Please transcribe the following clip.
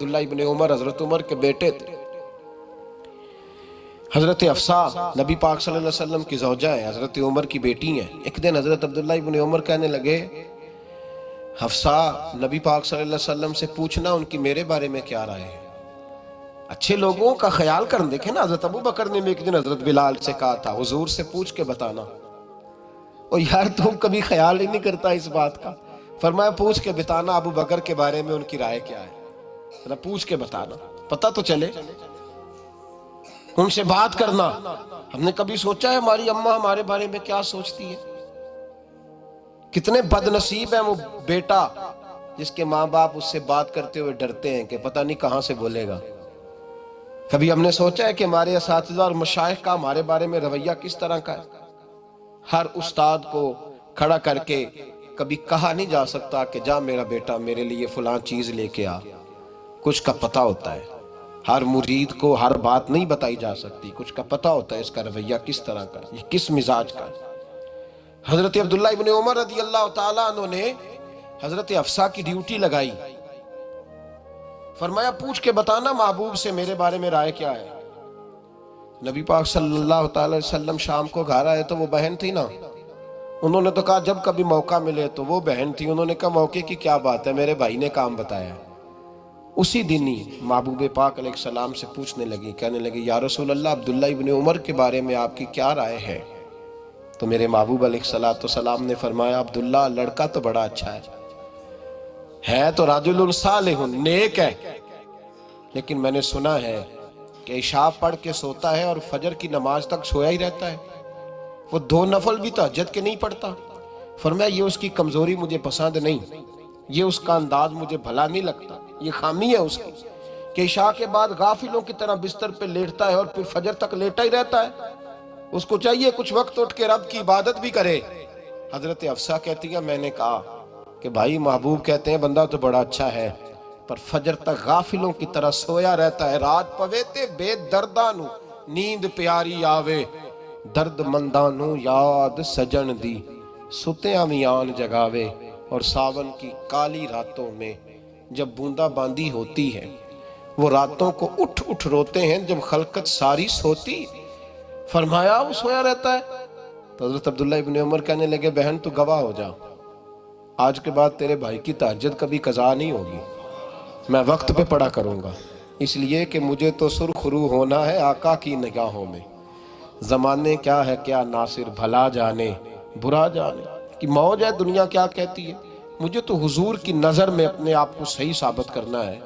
عبداللہ ابن عمر حضرت عمر کے بیٹے تھے۔ حضرت حفصہ نبی پاک صلی اللہ علیہ وسلم کی زوجہ ہیں، حضرت عمر کی بیٹی ہیں۔ ایک دن حضرت عبداللہ ابن عمر کہنے لگے، حفصہ نبی پاک صلی اللہ علیہ وسلم سے پوچھنا ان کی میرے بارے میں کیا رائے ہے۔ اچھے لوگوں کا خیال کرنے دیکھیں نا، حضرت ابو بکر نے بھی ایک دن حضرت بلال سے کہا تھا حضور سے پوچھ کے بتانا، اور یار تم کبھی خیال ہی نہیں کرتا اس بات کا۔ فرمایا پوچھ کے بتانا ابو بکر کے بارے میں ان کی رائے کیا ہے، پوچھ کے بتانا، پتہ تو چلے، ان سے بات کرنا۔ ہم نے کبھی سوچا ہے ہماری اماں ہمارے بارے میں کیا سوچتی ہے؟ کتنے بد نصیب ہیں وہ بیٹا جس کے ماں باپ اس سے بات کرتے ہوئے ڈرتے ہیں کہ پتہ نہیں کہاں سے بولے گا۔ کبھی ہم نے سوچا ہے کہ ہمارے اساتذہ اور مشائخ کا ہمارے بارے میں رویہ کس طرح کا ہے؟ ہر استاد کو کھڑا کر کے کبھی کہا نہیں جا سکتا کہ جا میرا بیٹا میرے لیے فلاں چیز لے کے آ، کچھ کا پتہ ہوتا ہے۔ ہر مرید کو ہر بات نہیں بتائی جا سکتی، کچھ کا پتہ ہوتا ہے اس کا رویہ کس طرح کا، یہ کس مزاج کا ہے۔ حضرت عبداللہ ابن عمر رضی اللہ تعالیٰ عنہ نے حضرت حفصہ کی ڈیوٹی لگائی، فرمایا پوچھ کے بتانا محبوب سے میرے بارے میں رائے کیا ہے۔ نبی پاک صلی اللہ تعالی وسلم شام کو گھر آئے تو وہ بہن تھی نا، انہوں نے تو کہا جب کبھی موقع ملے تو وہ بہن تھی، انہوں نے کہا موقع کی کیا بات ہے، میرے بھائی نے کام بتایا ہے۔ اسی دن ہی محبوب پاک علیہ السلام سے پوچھنے لگی، کہنے لگی یا رسول اللہ عبداللہ ابن عمر کے بارے میں آپ کی کیا رائے ہے؟ تو میرے محبوب علیہ السلام نے فرمایا عبداللہ لڑکا تو بڑا اچھا ہے تو رجل صالح نیک ہے، لیکن میں نے سنا ہے کہ عشاء پڑھ کے سوتا ہے اور فجر کی نماز تک سویا ہی رہتا ہے، وہ 2 نفل بھی تہجد کے نہیں پڑھتا۔ فرمایا یہ اس کی کمزوری مجھے پسند نہیں، یہ اس کا انداز مجھے بھلا نہیں لگتا، یہ خامی ہے اس کی کہ عشاء کے بعد غافلوں کی طرح بستر پہ لیٹتا ہے اور پھر فجر تک لیٹا ہی رہتا ہے۔ اس کو چاہیے کچھ وقت اٹھ کے رب کی عبادت بھی کرے۔ حضرت حفصہ کہتی ہے میں نے کہا کہ بھائی محبوب کہتے ہیں بندہ تو بڑا اچھا ہے پر فجر تک غافلوں کی طرح سویا رہتا ہے، رات پوے تے بے دردانو نیند پیاری آوے، درد مندانو یاد سجن دی ستیاں میان جگاوے۔ اور ساون کی کالی راتوں میں جب بوندا باندی ہوتی ہے وہ راتوں کو اٹھ اٹھ روتے ہیں جب خلقت ساری سوتی۔ فرمایا وہ سویا رہتا ہے تو حضرت عبداللہ ابن عمر کہنے لگے بہن تو گواہ ہو جا، آج کے بعد تیرے بھائی کی تہجد کبھی قضا نہیں ہوگی، میں وقت پہ پڑھا کروں گا، اس لیے کہ مجھے تو سرخ رو ہونا ہے آقا کی نگاہوں میں۔ زمانے کیا ہے کیا ناصر بھلا جانے برا جانے کی موج ہے، دنیا کیا کہتی ہے، مجھے تو حضور کی نظر میں اپنے آپ کو صحیح ثابت کرنا ہے۔